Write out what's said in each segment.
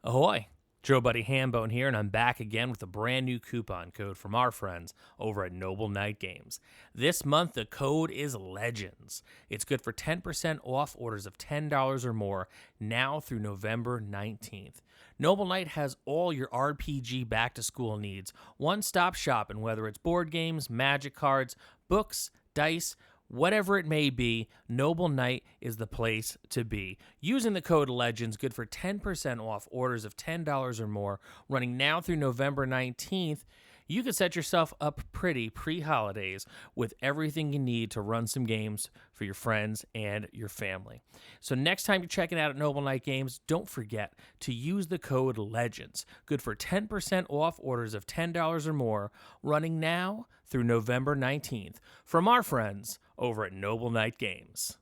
Ahoy! Joe Buddy Hambone here, and I'm back again with a brand new coupon code from our friends over at Noble Knight Games. This month, the code is LEGENDS. It's good for 10% off orders of $10 or more now through November 19th. Noble Knight has all your RPG back-to-school needs. One-stop shop, and whether it's board games, magic cards, books, dice, whatever it may be, Noble Knight is the place to be. Using the code LEGENDS, good for 10% off orders of $10 or more, running now through November 19th, you can set yourself up pretty pre-holidays with everything you need to run some games for your friends and your family. So next time you're checking out at Noble Knight Games, don't forget to use the code LEGENDS. Good for 10% off orders of $10 or more, running now through November 19th. From our friends over at Noble Knight Games.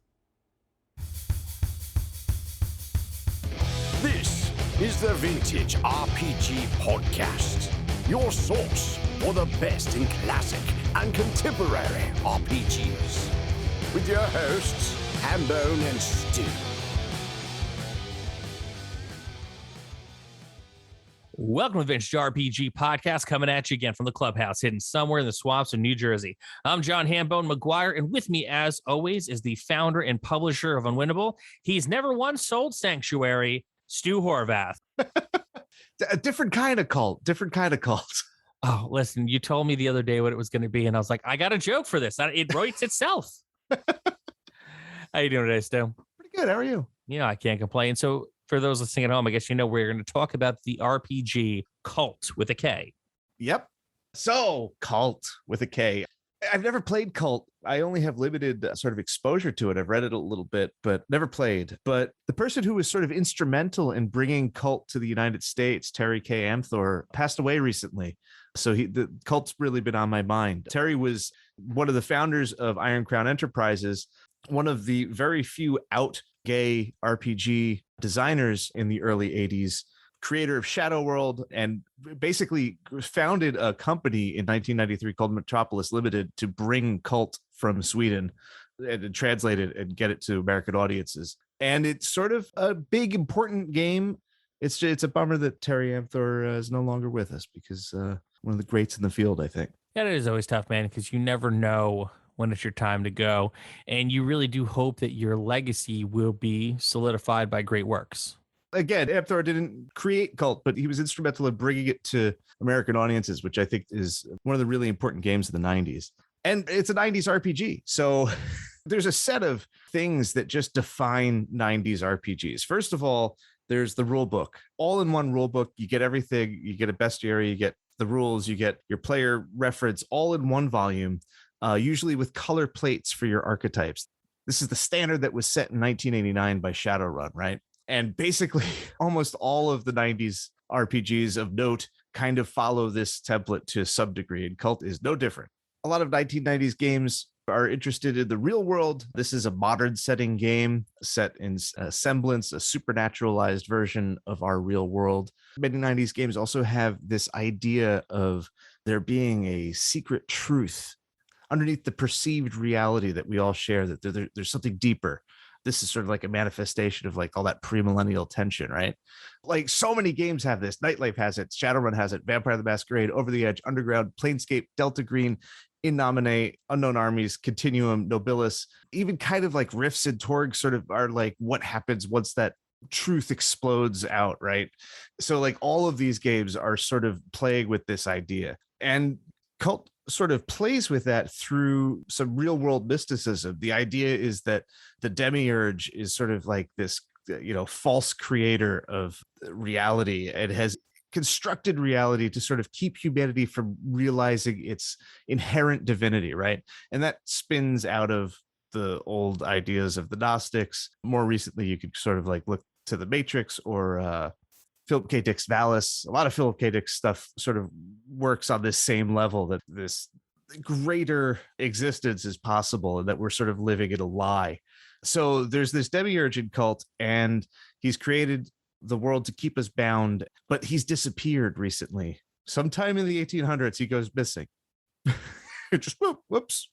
This is the Vintage RPG Podcast, your source for the best in classic and contemporary RPGs. With your hosts, Hambone and Stu. Welcome to the Vintage RPG Podcast, coming at you again from the clubhouse, hidden somewhere in the swamps of New Jersey. I'm John Hambone McGuire, and with me, as always, is the founder and publisher of Unwinnable. He's never once sold Sanctuary, Stu Horvath. A different kind of cult. Oh, listen, you told me the other day what it was going to be, and I was like, I got a joke for this. It writes itself. How you doing today, Stu? Pretty good. How are you? Yeah, I can't complain. So for those listening at home, I guess you know we're going to talk about the RPG Kult with a K. Yep. So, Kult with a K. I've never played Kult. I only have limited sort of exposure to it. I've read it a little bit, but never played. But the person who was sort of instrumental in bringing Kult to the United States, Terry K. Amthor, passed away recently. So the Cult's really been on my mind. Terry was one of the founders of Iron Crown Enterprises, one of the very few out gay RPG designers in the early 80s, creator of Shadow World, and basically founded a company in 1993 called Metropolis Limited to bring Kult from Sweden and translate it and get it to American audiences. And it's sort of a big, important game. It's a bummer that Terry Amthor is no longer with us, because one of the greats in the field, I think. Yeah, it is always tough, man, because you never know when it's your time to go. And you really do hope that your legacy will be solidified by great works. Again, Amthor didn't create Kult, but he was instrumental in bringing it to American audiences, which I think is one of the really important games of the 90s. And it's a 90s RPG. So there's a set of things that just define 90s RPGs. First of all, there's the rule book. All in one rule book. You get everything. You get a bestiary, you get the rules, you get your player reference, all in one volume, usually with color plates for your archetypes. This is the standard that was set in 1989 by Shadowrun, right? And basically, almost all of the 90s RPGs of note kind of follow this template to some degree, and Kult is no different. A lot of 1990s games are interested in the real world. This is a modern setting game set in a semblance, a supernaturalized version of our real world. Many 90s games also have this idea of there being a secret truth underneath the perceived reality that we all share, that there's something deeper. This is sort of like a manifestation of like all that pre-millennial tension, right? Like so many games have this. Nightlife has it. Shadowrun has it. Vampire the Masquerade, Over the Edge, Underground, Planescape, Delta Green, In Nomine, Unknown Armies, Continuum, Nobilis, even kind of like Rifts and Torg sort of are like what happens once that truth explodes out, right? So like all of these games are sort of playing with this idea. And Kult sort of plays with that through some real world mysticism. The idea is that the demiurge is sort of like this, false creator of reality, and has constructed reality to sort of keep humanity from realizing its inherent divinity, right? And that spins out of the old ideas of the Gnostics. More recently, you could sort of like look to the Matrix or Philip K. Dick's Valis. A lot of Philip K. Dick's stuff sort of works on this same level, that this greater existence is possible and that we're sort of living in a lie. So there's this demiurge in Kult, and he's created the world to keep us bound, but he's disappeared recently. Sometime in the 1800s, he goes missing. Just whoops.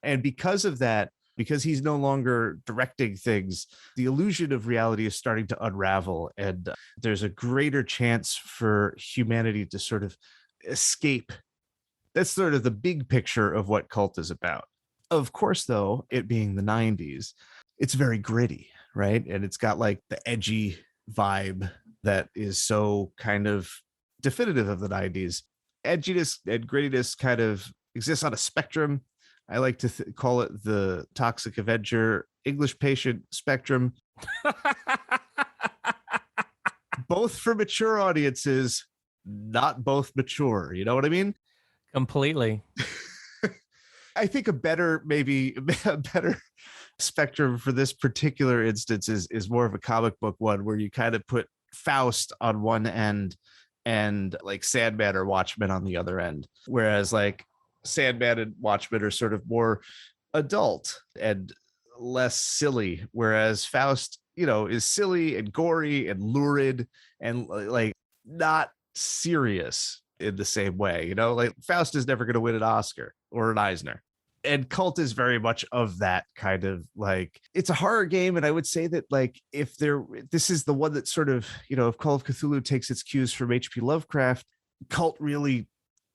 And because of that, because he's no longer directing things, the illusion of reality is starting to unravel, and there's a greater chance for humanity to sort of escape. That's sort of the big picture of what Kult is about. Of course, though, it being the 90s, it's very gritty, right? And it's got like the edgy vibe that is so kind of definitive of the 90s. Edginess and grittiness kind of exists on a spectrum. I like to call it the Toxic Avenger English patient spectrum. Both for mature audiences, not both mature. You know what I mean? Completely. I think a better spectrum for this particular instance is more of a comic book one, where you kind of put Faust on one end and like Sandman or Watchmen on the other end. Whereas like Sandman and Watchmen are sort of more adult and less silly, whereas Faust, is silly and gory and lurid and like not serious in the same way. Like Faust is never going to win an Oscar or an Eisner. And Kult is very much of that kind of like, it's a horror game. And I would say that like, this is the one that sort of, if Call of Cthulhu takes its cues from H.P. Lovecraft, Kult really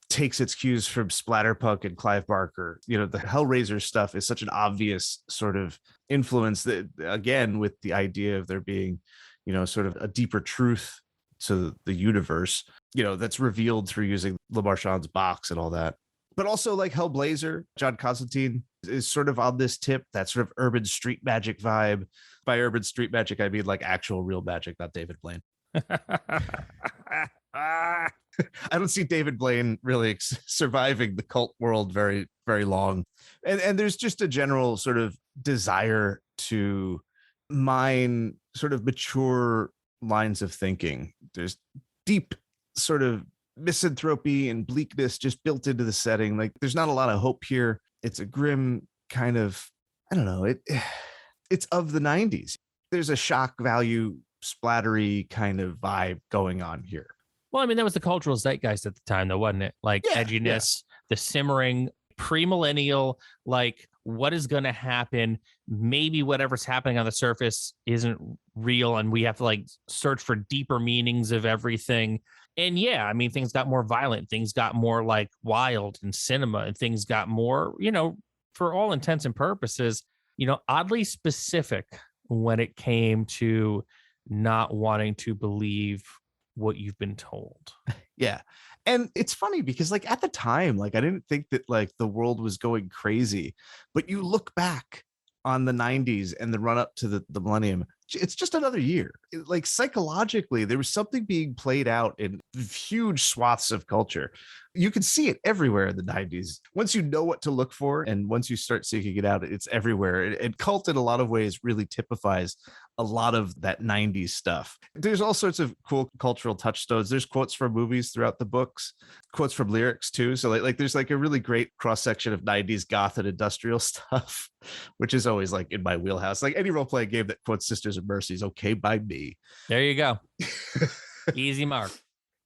takes its cues from Splatterpunk and Clive Barker. The Hellraiser stuff is such an obvious sort of influence that, again, with the idea of there being, sort of a deeper truth to the universe, that's revealed through using Le Marchand's box and all that. But also like Hellblazer, John Constantine is sort of on this tip, that sort of urban street magic vibe. By urban street magic, I mean like actual real magic, not David Blaine. I don't see David Blaine really surviving the Kult world very, very long. And there's just a general sort of desire to mine sort of mature lines of thinking. There's deep sort of misanthropy and bleakness just built into the setting. Like there's not a lot of hope here. It's a grim kind of, I don't know, it's of the 90s. There's a shock value, splattery kind of vibe going on here. Well, I mean, that was the cultural zeitgeist at the time, though, wasn't it? Like edginess, the simmering, pre-millennial, like what is going to happen? Maybe whatever's happening on the surface isn't real, and we have to like search for deeper meanings of everything. And yeah, I mean, things got more violent, things got more like wild in cinema, and things got more, for all intents and purposes, oddly specific when it came to not wanting to believe what you've been told. Yeah. And it's funny because like at the time, like I didn't think that like the world was going crazy, but you look back on the 90s and the run up to the millennium, it's just another year. Like psychologically, there was something being played out in huge swaths of culture. You can see it everywhere in the 90s. Once you know what to look for and once you start seeking it out, it's everywhere. And Kult in a lot of ways really typifies a lot of that 90s stuff. There's all sorts of cool cultural touchstones. There's quotes from movies throughout the books, quotes from lyrics too. So like there's like a really great cross section of 90s goth and industrial stuff, which is always like in my wheelhouse. Like any role playing game that quotes Sisters of Mercy is okay by me. There you go. Easy mark.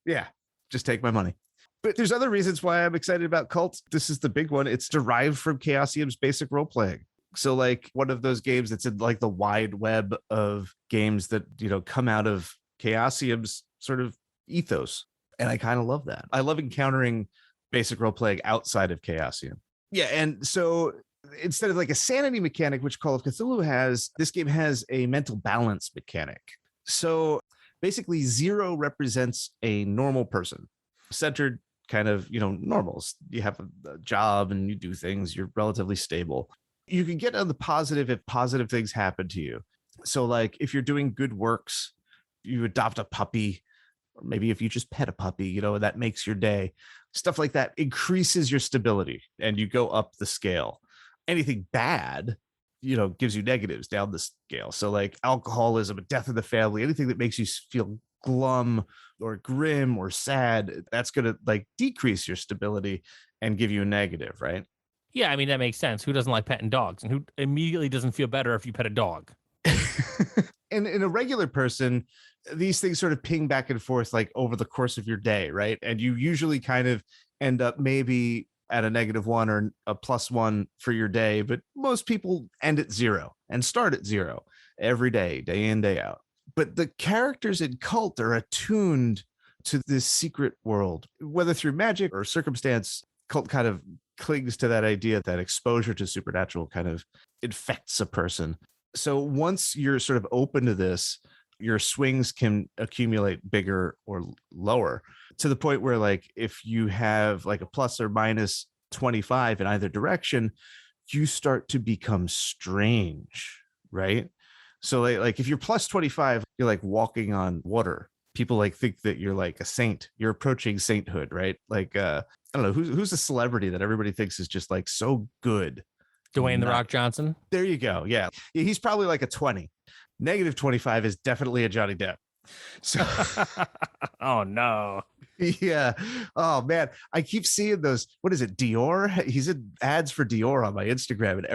Yeah, just take my money. But there's other reasons why I'm excited about Kult. This is the big one. It's derived from Chaosium's basic role playing. So like one of those games that's in like the wide web of games that, come out of Chaosium's sort of ethos. And I kind of love that. I love encountering basic role playing outside of Chaosium. Yeah. And so instead of like a sanity mechanic, which Call of Cthulhu has, this game has a mental balance mechanic. So basically 0 represents a normal person, centered kind of, normals. You have a job and you do things, you're relatively stable. You can get on the positive if positive things happen to you. So like if you're doing good works, you adopt a puppy, or maybe if you just pet a puppy, that makes your day. Stuff like that increases your stability and you go up the scale. Anything bad, gives you negatives down the scale. So like alcoholism, a death in the family, anything that makes you feel glum or grim or sad, that's going to like decrease your stability and give you a negative, right? Yeah, I mean, that makes sense. Who doesn't like petting dogs, and who immediately doesn't feel better if you pet a dog? And in a regular person, these things sort of ping back and forth like over the course of your day, right? And you usually kind of end up maybe at a -1 or a +1 for your day, but most people end at 0 and start at 0 every day, day in, day out. But the characters in Cult are attuned to this secret world, whether through magic or circumstance. Cult kind of clings to that idea that exposure to supernatural kind of infects a person. So once you're sort of open to this, your swings can accumulate bigger or lower, to the point where, like, if you have like a plus or minus 25 in either direction, you start to become strange, right? So like if you're plus 25, you're like walking on water. People like think that you're like a saint. You're approaching sainthood, right? Like I don't know who's a celebrity that everybody thinks is just like so good. Dwayne The Rock Johnson. There you go. Yeah, he's probably like a 20. -25 is definitely a Johnny Depp. So Oh no. yeah. Oh man, I keep seeing those. What is it, Dior? He's in ads for Dior on my Instagram, and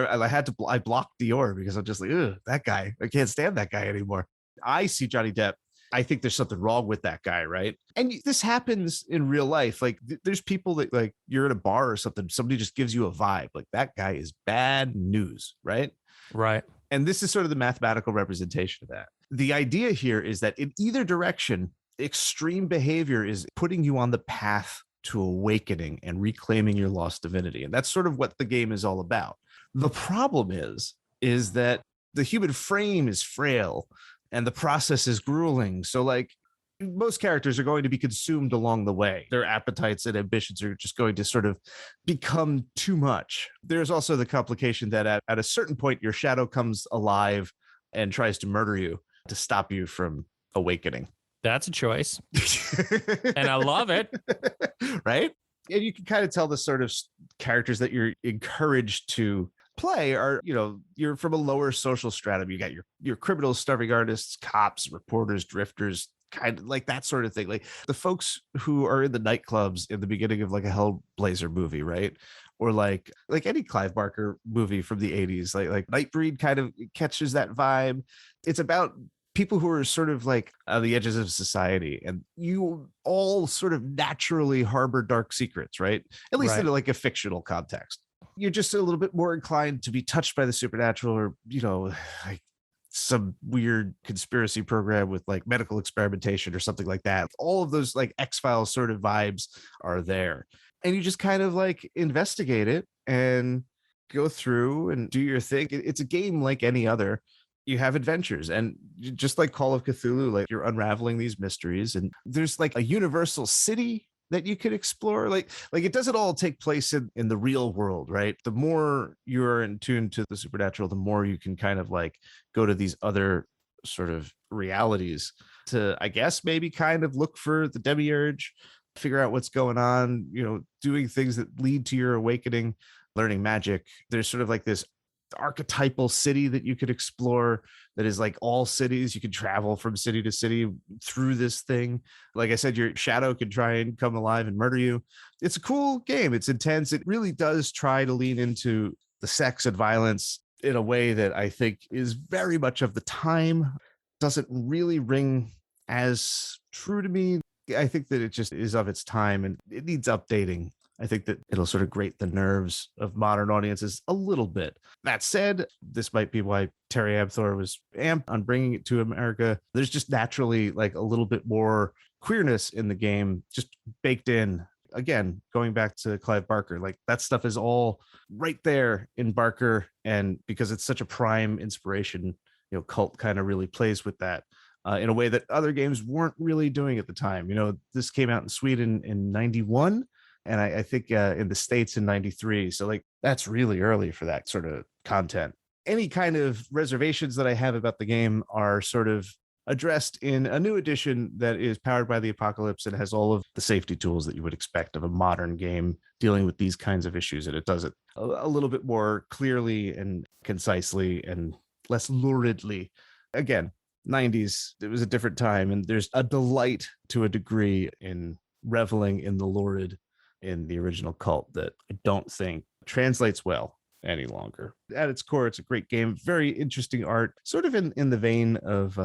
I blocked Dior because I'm just like, ugh, that guy. I can't stand that guy anymore. I see Johnny Depp. I think there's something wrong with that guy, right? And this happens in real life. Like there's people that, like, you're at a bar or something, somebody just gives you a vibe, like that guy is bad news, right? Right. And this is sort of the mathematical representation of that. The idea here is that in either direction, extreme behavior is putting you on the path to awakening and reclaiming your lost divinity. And that's sort of what the game is all about. The problem is that the human frame is frail and the process is grueling. So like most characters are going to be consumed along the way. Their appetites and ambitions are just going to sort of become too much. There's also the complication that at a certain point, your shadow comes alive and tries to murder you to stop you from awakening. That's a choice. And I love it. Right? And you can kind of tell the sort of characters that you're encouraged to play are, you're from a lower social stratum. You got your criminals, starving artists, cops, reporters, drifters, kind of like that sort of thing. Like the folks who are in the nightclubs in the beginning of like a Hellblazer movie, right? Or like any Clive Barker movie from the 80s, like Nightbreed kind of catches that vibe. It's about people who are sort of like on the edges of society, and you all sort of naturally harbor dark secrets, right? At least in like a fictional context. You're just a little bit more inclined to be touched by the supernatural, or, like some weird conspiracy program with like medical experimentation or something like that. All of those like X-Files sort of vibes are there. And you just kind of like investigate it and go through and do your thing. It's a game like any other. You have adventures, and just like Call of Cthulhu, like you're unraveling these mysteries, and there's like a universal city that you could explore. Like it doesn't all take place in the real world, right? The more you're in tune to the supernatural, the more you can kind of like go to these other sort of realities to, I guess, maybe kind of look for the demiurge, figure out what's going on, doing things that lead to your awakening, learning magic. There's sort of like this archetypal city that you could explore that is like all cities. You can travel from city to city through this thing. Like I said, your shadow can try and come alive and murder you. It's a cool game. It's intense. It really does try to lean into the sex and violence in a way that I think is very much of the time. Doesn't really ring as true to me. I think that it just is of its time and it needs updating. I think that it'll sort of grate the nerves of modern audiences a little bit. That said, this might be why Terry Amthor was amped on bringing it to America. There's just naturally like a little bit more queerness in the game, just baked in. Again, going back to Clive Barker, like that stuff is all right there in Barker. And because it's such a prime inspiration, Cult kind of really plays with that in a way that other games weren't really doing at the time. This came out in Sweden in 91. And I think in the States in 93. So like that's really early for that sort of content. Any kind of reservations that I have about the game are sort of addressed in a new edition that is powered by the apocalypse and has all of the safety tools that you would expect of a modern game dealing with these kinds of issues. And it does it a little bit more clearly and concisely and less luridly. Again, 90s, it was a different time. And there's a delight to a degree in reveling in the lurid in the original Cult that I don't think translates well any longer. At its core, it's a great game, very interesting art, sort of in the vein of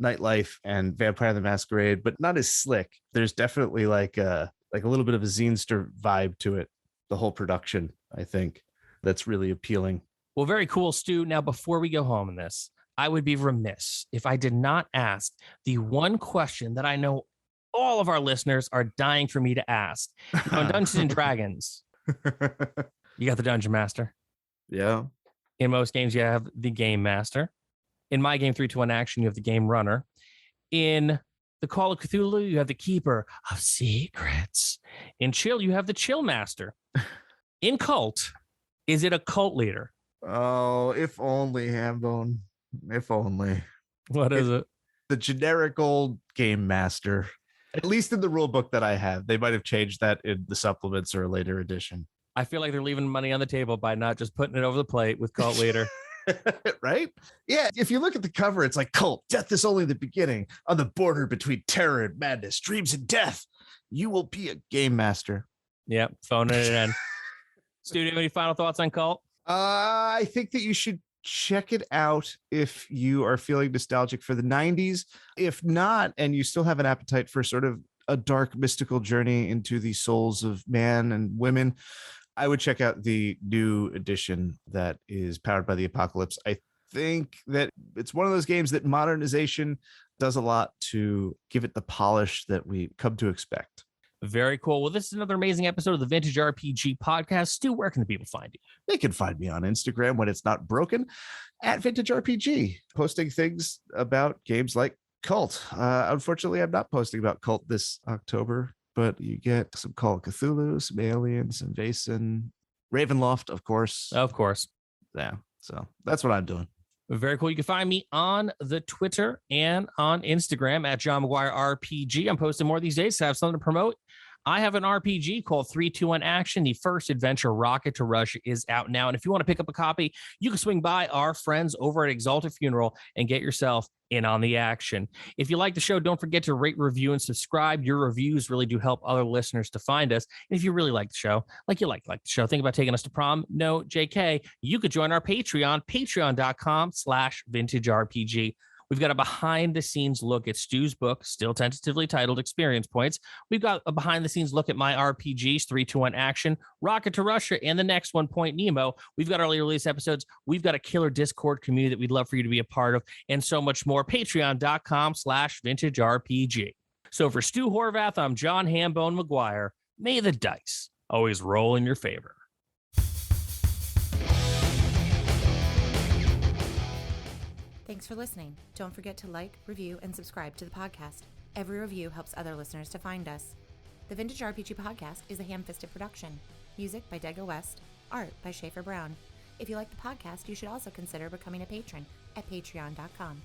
Nightlife and Vampire the Masquerade, but not as slick. There's definitely like a little bit of a Zinester vibe to it. the whole production, I think, that's really appealing. Well, very cool, Stu. Now, before we go home in this, I would be remiss if I did not ask the one question that I know all of our listeners are dying for me to ask. Now, in Dungeons and Dragons, you got the Dungeon Master. Yeah. In most games, you have the Game Master. In my game, 3-2-1 Action, you have the Game Runner. In the Call of Cthulhu, you have the Keeper of Secrets. In Chill, you have the Chill Master. In Kult, is it a cult leader? Oh, if only, Hambone. If only. What is it? The generic old Game Master. At least in the rule book that I have. They might have changed that in the supplements or a later edition. I feel like they're leaving money on the table by not just putting it over the plate with cult leader. Right? Yeah. If you look at the cover, it's like Cult, death is only the beginning. On the border between terror and madness, dreams and death, you will be a Game Master. Yep. Phoning it in. Stu, do you have any final thoughts on Cult? I think that you should check it out if you are feeling nostalgic for the 90s. If not, and you still have an appetite for sort of a dark mystical journey into the souls of man and women, I would check out the new edition that is powered by the Apocalypse. I think that it's one of those games that modernization does a lot to give it the polish that we come to expect. Very cool. Well, this is another amazing episode of the Vintage RPG Podcast. Stu, where can the people find you? They can find me on Instagram when it's not broken at Vintage RPG, posting things about games like Cult. Unfortunately, I'm not posting about Cult this October, but you get some Call of Cthulhu, some Aliens, some Vaesen, Ravenloft, of course. Of course. Yeah. So that's what I'm doing. Very cool. You can find me on the Twitter and on Instagram at John McGuire RPG. I'm posting more these days to have something to promote. I have an RPG called 3-2-1 Action. The first adventure, Rocket to Russia, is out now. And if you want to pick up a copy, you can swing by our friends over at Exalted Funeral and get yourself in on the action. If you like the show, don't forget to rate, review, and subscribe. Your reviews really do help other listeners to find us. And if you really like the show, like the show, think about taking us to prom. No, JK, you could join our Patreon, patreon.com/vintagerpg. We've got a behind-the-scenes look at Stu's book, still tentatively titled Experience Points. We've got a behind-the-scenes look at my RPGs, 3-2-1 Action, Rocket to Russia, and the next one, Point Nemo. We've got early release episodes. We've got a killer Discord community that we'd love for you to be a part of, and so much more. Patreon.com/vintagerpg. So for Stu Horvath, I'm John Hambone McGuire. May the dice always roll in your favor. Thanks for listening. Don't forget to like, review, and subscribe to the podcast. Every review helps other listeners to find us. The Vintage RPG Podcast is a ham-fisted production. Music by Dega West. Art by Schaefer Brown. If you like the podcast, you should also consider becoming a patron at patreon.com.